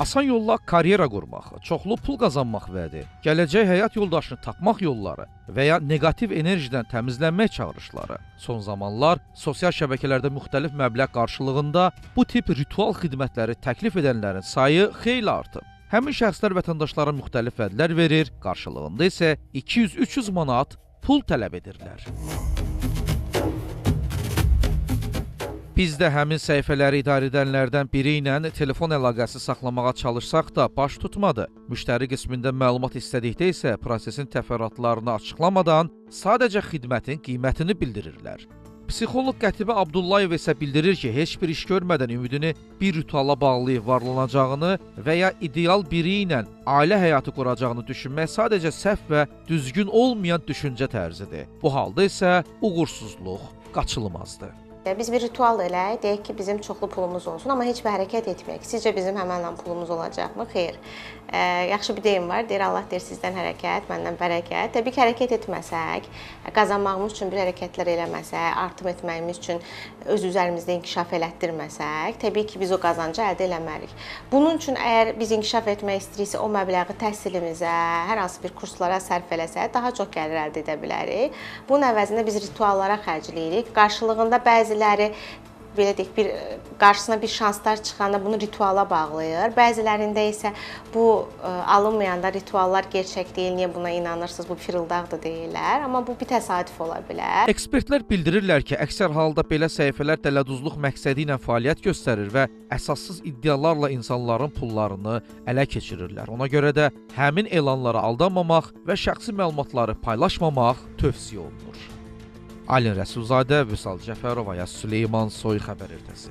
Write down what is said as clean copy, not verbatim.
Asan yolla karyera qurmaq, çoxlu pul qazanmaq vədi, gələcək həyat yoldaşını tapmaq yolları və ya negativ enerjidən təmizlənmək çağırışları. Son zamanlar sosial şəbəkələrdə müxtəlif məbləğ qarşılığında bu tip ritual xidmətləri təklif edənlərin sayı xeyli artıb. Həmin şəxslər vətəndaşlara müxtəlif vədlər verir, qarşılığında isə 200-300 manat pul tələb edirlər. Biz də həmin səhifələri idarə edənlərdən biri ilə telefon əlaqəsi saxlamağa çalışsaq da baş tutmadı. Müştəri qismində məlumat istədikdə isə prosesin təfərrüatlarını açıqlamadan sadəcə xidmətin qiymətini bildirirlər. Psixoloq Qətibə Abdullayev isə bildirir ki, heç bir iş görmədən ümidini bir rituala bağlayıb varlanacağını və ya ideal biri ilə ailə həyatı quracağını düşünmək sadəcə səhv və düzgün olmayan düşüncə tərzidir. Bu halda isə uğursuzluq qaçılmazdır. Biz bir ritual eləyək, deyək ki, bizim çoxlu pulumuz olsun, amma heç bir hərəkət etməyək. Sizcə bizim həmənlə pulumuz olacaqmı? Xeyr. Yaxşı bir deyim var, deyir Allah deyir sizdən hərəkət, məndən bərəkət. Təbii ki, hərəkət etməsək, qazanmağımız üçün bir hərəkətlər eləməsək, artım etməyimiz üçün öz üzərimizdə inkişaf elətdirməsək, təbii ki, biz o qazancı əldə eləmərik. Bunun üçün əgər biz inkişaf etmək istəyiriksə, o məbləği təhsilimizə, hər hansı bir kurslara sərf eləsək, daha çox gəlir əldə edə bilərik. Bunun əvəzində biz rituallara xərcləyirik. Qarşılığında bəziləri belə deyək, qarşısına bir şanslar çıxanda bunu rituala bağlayır. Bəzilərində isə bu alınmayanda rituallar gerçək deyil, niyə buna inanırsınız, bu fırıldaqdır deyirlər. Amma bu bir təsadüf ola bilər. Ekspertlər bildirirlər ki, əksər halda belə səhifələr dələduzluq məqsədi ilə fəaliyyət göstərir və əsassız iddialarla insanların pullarını ələ keçirirlər. Ona görə də həmin elanlara aldanmamaq və şəxsi məlumatları paylaşmamaq tövsiyə olunur. Alin Rəsulzadə, Vüsal Cəfərov, Ayaz Süleyman, Soy xəbər ertəsi.